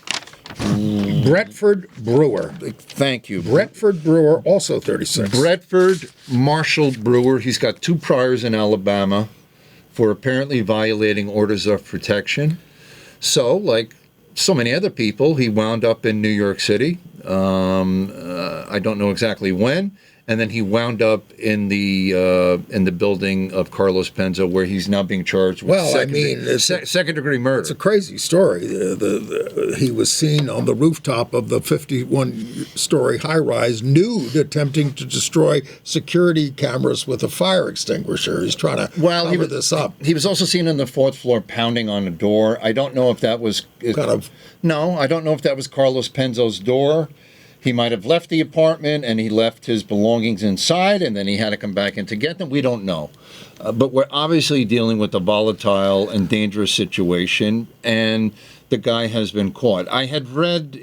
Bretford Brewer. Thank you. Bretford Brewer, also 36. Bretford Marshall Brewer. He's got 2 priors in Alabama for apparently violating orders of protection. So, like so many other people, he wound up in New York City. I don't know exactly when. And then he wound up in the building of Carlos Penzo, where he's now being charged with second-degree murder. It's a crazy story. He was seen on the rooftop of the 51-story high-rise, nude, attempting to destroy security cameras with a fire extinguisher. He's trying to cover this up. He was also seen on the 4th floor pounding on a door. I don't know if that was... No, I don't know if that was Carlos Penzo's door. He might have left the apartment and he left his belongings inside and then he had to come back in to get them. We don't know. But we're obviously dealing with a volatile and dangerous situation, and the guy has been caught. I had read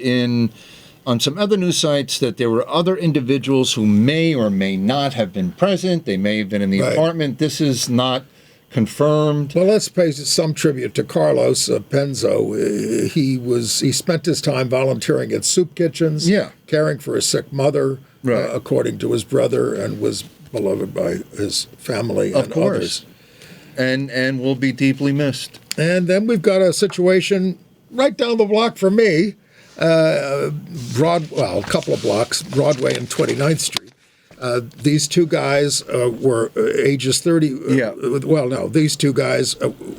on some other news sites that there were other individuals who may or may not have been present. They may have been in the apartment. This is not confirmed. Well, let's pay some tribute to Carlos Penzo. He spent his time volunteering at soup kitchens, caring for his sick mother, according to his brother, and was beloved by his family and others. And will be deeply missed. And then we've got a situation right down the block from me, a couple of blocks, Broadway and 29th Street. These 2 guys were ages 30. These 2 guys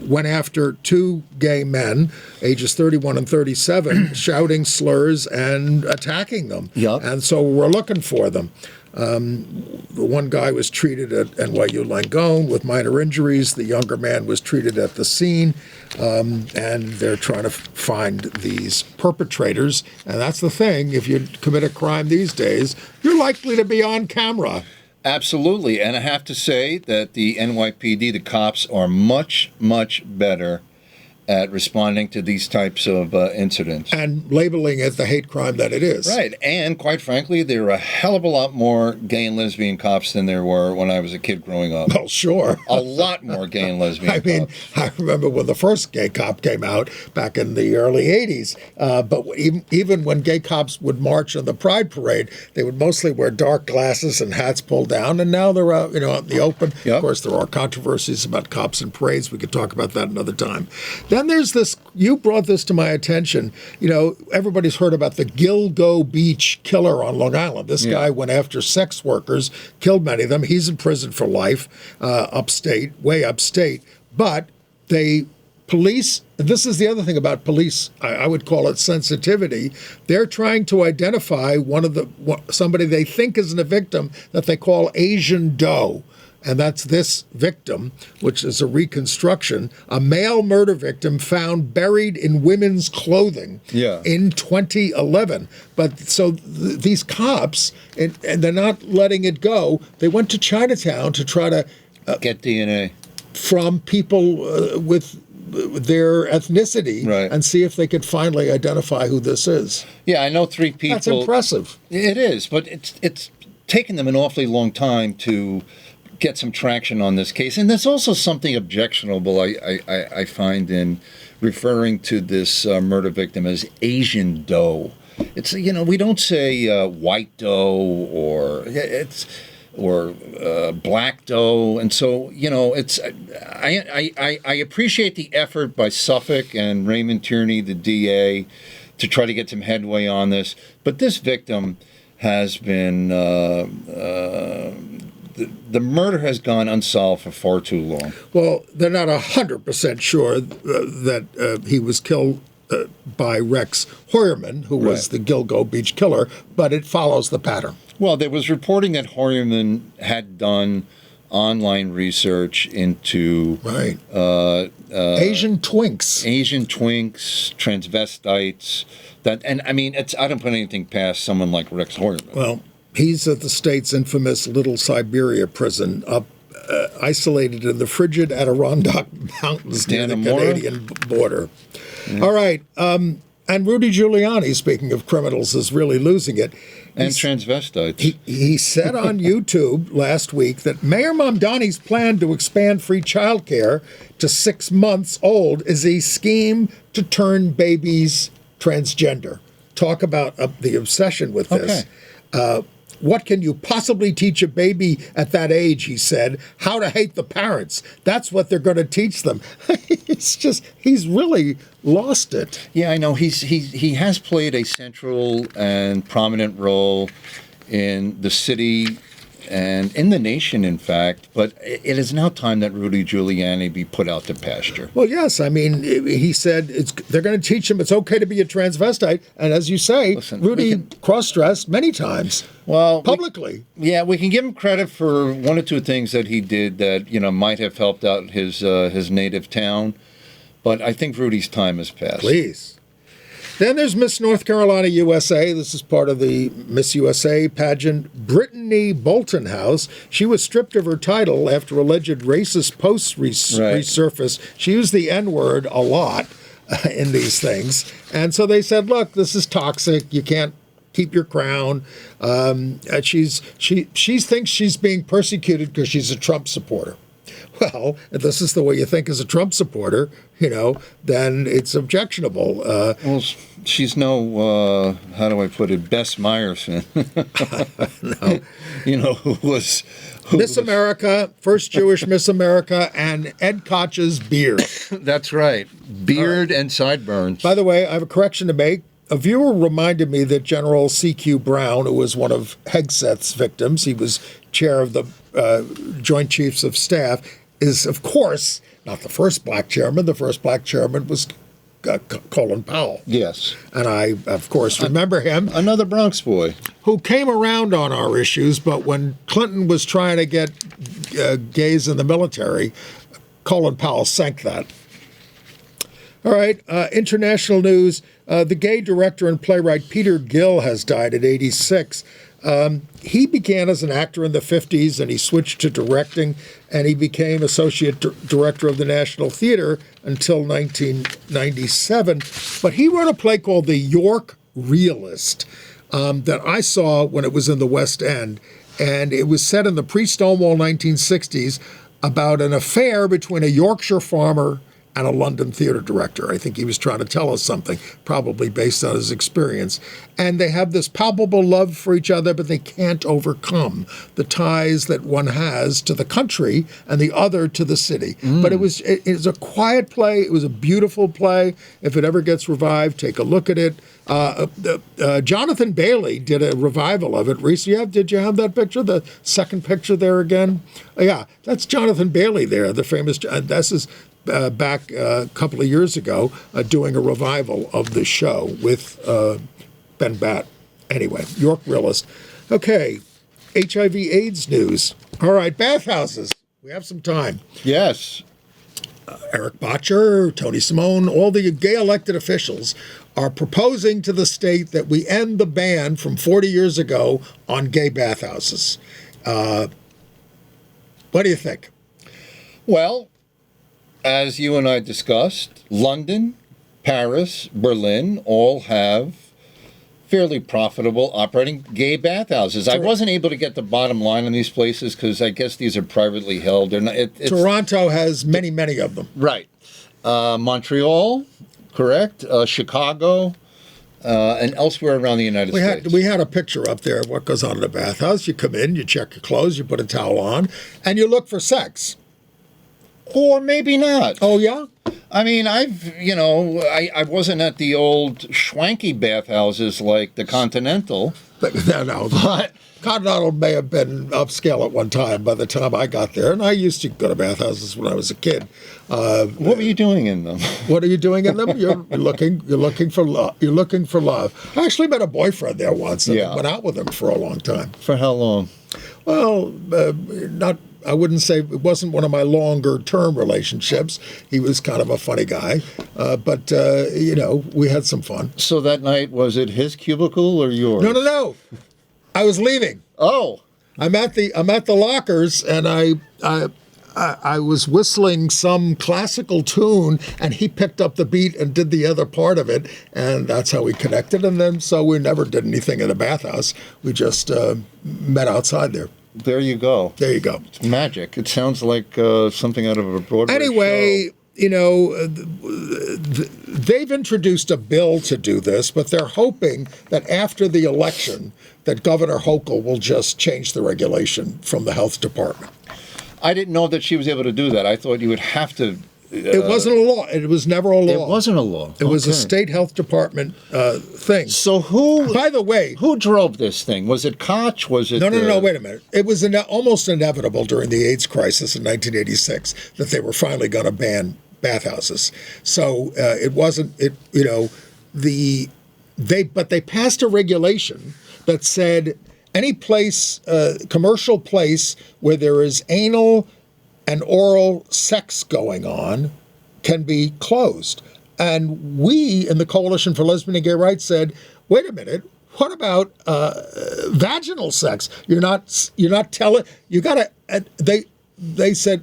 went after 2 gay men, ages 31 and 37, shouting slurs and attacking them. And so we're looking for them. The one guy was treated at NYU Langone with minor injuries. The younger man was treated at the scene, and they're trying to find these perpetrators. And that's the thing. If you commit a crime these days, you're likely to be on camera. Absolutely. And I have to say that the NYPD, the cops, are much, much better at responding to these types of incidents. And labeling it the hate crime that it is. Right. And quite frankly, there are a hell of a lot more gay and lesbian cops than there were when I was a kid growing up. Well, sure. A lot more gay and lesbian cops. I remember when the first gay cop came out back in the early 80s. But even when gay cops would march on the Pride Parade, they would mostly wear dark glasses and hats pulled down. And now they're out, out in the open. Yep. Of course, there are controversies about cops and parades. We could talk about that another time. Then there's this, you brought this to my attention. Everybody's heard about the Gilgo Beach killer on Long Island. This guy went after sex workers, killed many of them. He's in prison for life, way upstate. But police, this is the other thing about police, I would call it sensitivity. They're trying to identify somebody they think isn't a victim that they call Asian doe. And that's this victim, which is a reconstruction, a male murder victim found buried in women's clothing in 2011. But so these cops, and they're not letting it go, they went to Chinatown to try to get DNA from people with their ethnicity and see if they could finally identify who this is. Yeah, I know 3 people. That's impressive. It is, but it's taken them an awfully long time to get some traction on this case. And there's also something objectionable I find in referring to this murder victim as Asian doe. It's, we don't say white doe or black doe. And so, I appreciate the effort by Suffolk and Raymond Tierney, the DA, to try to get some headway on this. But this victim has been the murder has gone unsolved for far too long. Well, they're not 100% sure that he was killed by Rex Hoyerman, who was the Gilgo Beach killer, but it follows the pattern. Well, there was reporting that Hoyerman had done online research into Asian twinks, transvestites. I don't put anything past someone like Rex Hoyerman. Well, he's at the state's infamous Little Siberia prison, isolated in the frigid Adirondack Mountains near the Canadian border. Yeah. All right. And Rudy Giuliani, speaking of criminals, is really losing it. And transvestites. He said on YouTube last week that Mayor Mamdani's plan to expand free childcare to 6 months old is a scheme to turn babies transgender. Talk about the obsession with this. What can you possibly teach a baby at that age, he said? How to hate the parents. That's what they're going to teach them. It's just, he's really lost it. Yeah, I know. He has played a central and prominent role in the city and in the nation, in fact. But it is now time that Rudy Giuliani be put out to pasture. Well, yes. I mean, he said they're going to teach him it's okay to be a transvestite. And as you say, Rudy cross-dressed many times. Well, publicly. We can give him credit for 1 or 2 things that he did that, might have helped out his native town. But I think Rudy's time has passed. Please. Then there's Miss North Carolina USA. This is part of the Miss USA pageant. Brittany Bolton House. She was stripped of her title after alleged racist posts resurfaced. She used the N-word a lot in these things. And so they said, look, this is toxic. You can't keep your crown. She thinks she's being persecuted because she's a Trump supporter. Well, if this is the way you think as a Trump supporter, then it's objectionable. Well, she's no, how do I put it, Bess Meyerson. No. Who was Miss America, first Jewish Miss America, and Ed Koch's beard. That's right. Beard and sideburns. By the way, I have a correction to make. A viewer reminded me that General C.Q. Brown, who was one of Hegseth's victims, he was chair of the Joint Chiefs of Staff, is, of course, not the first black chairman. The first black chairman was Colin Powell. Yes. And I, of course, remember him. Another Bronx boy. Who came around on our issues, but when Clinton was trying to get gays in the military, Colin Powell sank that. All right, international news. The gay director and playwright Peter Gill has died at 86. He began as an actor in the 50s, and he switched to directing, and he became associate director of the National Theater until 1997. But he wrote a play called The York Realist that I saw when it was in the West End, and it was set in the pre-Stonewall 1960s about an affair between a Yorkshire farmer and a London theater director. I think he was trying to tell us something, probably based on his experience. And they have this palpable love for each other, but they can't overcome the ties that one has to the country and the other to the city. But it was a quiet play. It was a beautiful play. If it ever gets revived, take a look at it. Jonathan Bailey did a revival of it recently. Did you have that picture? The second picture there again? Yeah, that's Jonathan Bailey there, the famous. This is back a couple of years ago, doing a revival of the show with Ben Batt. Anyway, York Realist. Okay, HIV/AIDS news. All right, bathhouses. We have some time. Yes. Eric Botcher, Tony Simone, all the gay elected officials are proposing to the state that we end the ban from 40 years ago on gay bathhouses. What do you think? Well, as you and I discussed, London, Paris, Berlin all have fairly profitable operating gay bathhouses. I wasn't able to get the bottom line on these places because I guess these are privately held. Toronto has many, many of them. Right. Montreal, correct. Chicago, and elsewhere around the United States. We had a picture up there of what goes on in a bathhouse. You come in, you check your clothes, you put a towel on, and you look for sex. Or maybe not. Oh, yeah? I mean, I wasn't at the old schwanky bathhouses like the Continental. No, but Continental may have been upscale at one time by the time I got there, and I used to go to bathhouses when I was a kid. What were you doing in them? What are you doing in them? You're looking for love. You're looking for love. I actually met a boyfriend there once and went out with him for a long time. For how long? Well, I wouldn't say it wasn't one of my longer term relationships. He was kind of a funny guy, but we had some fun. So that night, was it his cubicle or yours? No. I was leaving. Oh, I'm at the lockers, and I was whistling some classical tune, and he picked up the beat and did the other part of it, and that's how we connected. And then so we never did anything in the bathhouse. We just met outside there. There you go. There you go. It's magic. It sounds like something out of a Broadway Anyway, show. They've introduced a bill to do this, but they're hoping that after the election that Governor Hochul will just change the regulation from the health department. I didn't know that she was able to do that. I thought you would have to. It wasn't a law. It was never a law. It wasn't a law. It was a state health department thing. So who? By the way, who drove this thing? Was it Koch? Was it? No. Wait a minute. It was almost inevitable during the AIDS crisis in 1986 that they were finally going to ban bathhouses. So it wasn't. But they passed a regulation that said any place, commercial place where there is anal and oral sex going on can be closed. And we in the Coalition for Lesbian and Gay Rights said, wait a minute, what about vaginal sex? You're not telling, you gotta, they said,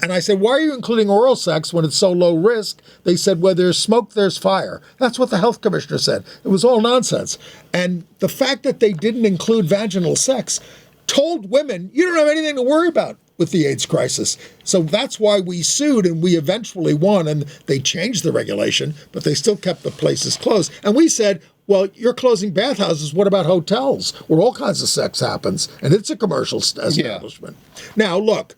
and I said, why are you including oral sex when it's so low risk? They said, where there's smoke, there's fire. That's what the health commissioner said. It was all nonsense. And the fact that they didn't include vaginal sex told women, you don't have anything to worry about with the AIDS crisis. So that's why we sued, and we eventually won, and they changed the regulation, but they still kept the places closed. And we said, well, you're closing bathhouses. What about hotels where all kinds of sex happens? And it's a commercial establishment. Yeah. Now, look,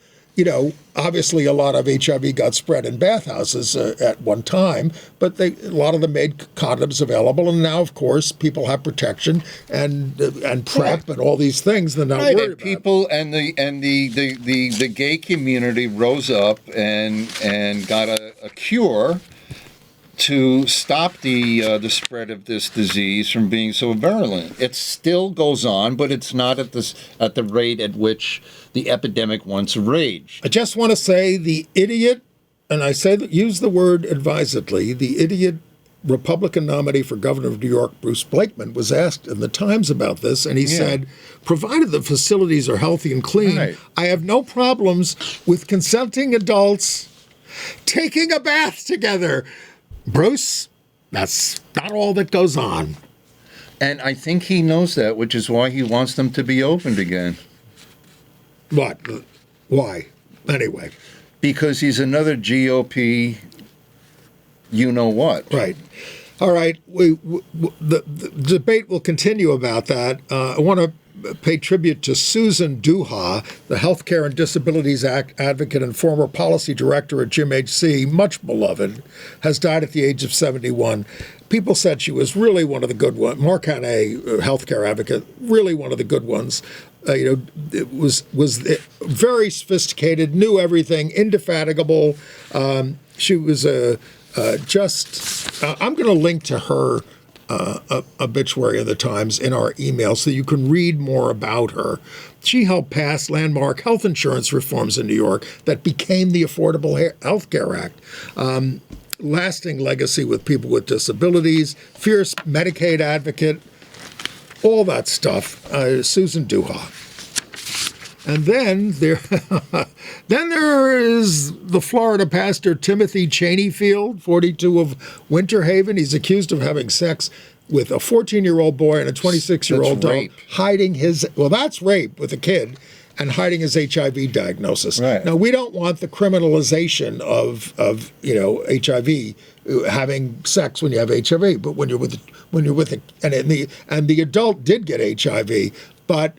obviously a lot of HIV got spread in bathhouses at one time, but a lot of them made condoms available, and now, of course, people have protection and PrEP and all these things. They're not worried about. People and the gay community rose up and got a cure to stop the spread of this disease from being so virulent. It still goes on, but it's not at the rate at which the epidemic once raged. I just want to say the idiot, and I say that use the word advisedly, the idiot Republican nominee for governor of New York, Bruce Blakeman, was asked in the Times about this, and he said, provided the facilities are healthy and clean, I have no problems with consenting adults taking a bath together. Bruce, that's not all that goes on. And I think he knows that, which is why he wants them to be opened again. What? Why? Anyway. Because he's another GOP you-know-what. Right. All right. The debate will continue about that. I want to pay tribute to Susan Duha, the Healthcare and Disabilities advocate and former policy director at GYMHC, much beloved, has died at the age of 71. People said she was really one of the good ones. Mark Haney, healthcare advocate, really one of the good ones. It was very sophisticated, knew everything, indefatigable. She was I'm going to link to her obituary of the Times in our email so you can read more about her. She helped pass landmark health insurance reforms in New York that became the Affordable Health Care Act. Lasting legacy with people with disabilities, fierce Medicaid advocate, all that stuff. Susan Duha. And then there is the Florida pastor Timothy Cheneyfield, 42, of Winter Haven. He's accused of having sex with a 14-year-old boy and a 26-year-old rape. hiding his, well, that's rape with a kid, and hiding his HIV diagnosis. Right. Now, we don't want the criminalization of HIV, having sex when you have HIV, but when you're with and the adult did get HIV, but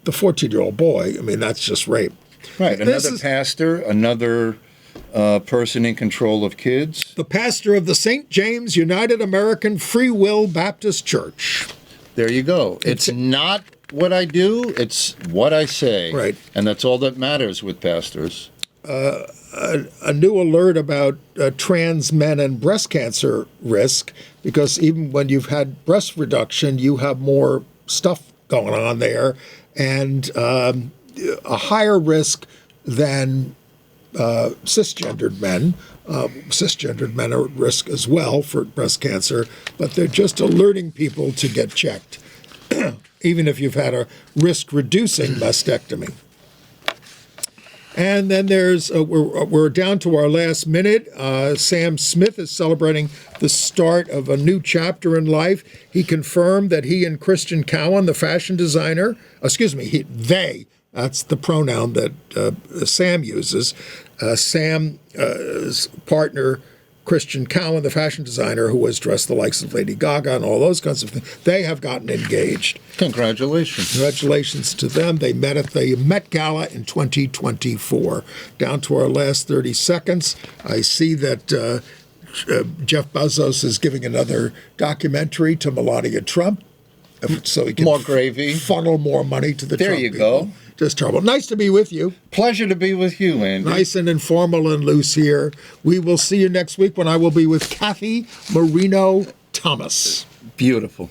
the 14-year-old boy, I mean, that's just rape. Right. Another pastor, another person in control of kids. The pastor of the St. James United American Free Will Baptist Church. There you go. It's not what I do, it's what I say. Right. And that's all that matters with pastors. A new alert about trans men and breast cancer risk, because even when you've had breast reduction, you have more stuff going on there, and a higher risk than cisgendered men. Cisgendered men are at risk as well for breast cancer, but they're just alerting people to get checked, even if you've had a risk-reducing mastectomy. And then there's, we're down to our last minute. Sam Smith is celebrating the start of a new chapter in life. He confirmed that he and Christian Cowan, the fashion designer, that's the pronoun that Sam uses. Sam's partner, Christian Cowan, the fashion designer who has dressed the likes of Lady Gaga and all those kinds of things, they have gotten engaged. Congratulations. Congratulations to them. They met at the Met Gala in 2024. Down to our last 30 seconds, I see that Jeff Bezos is giving another documentary to Melania Trump so he can more gravy, funnel more money to the there Trump you people. Go. Just terrible. Nice to be with you. Pleasure to be with you, Andy. Nice and informal and loose here. We will see you next week when I will be with Kathy Marino Thomas. Beautiful.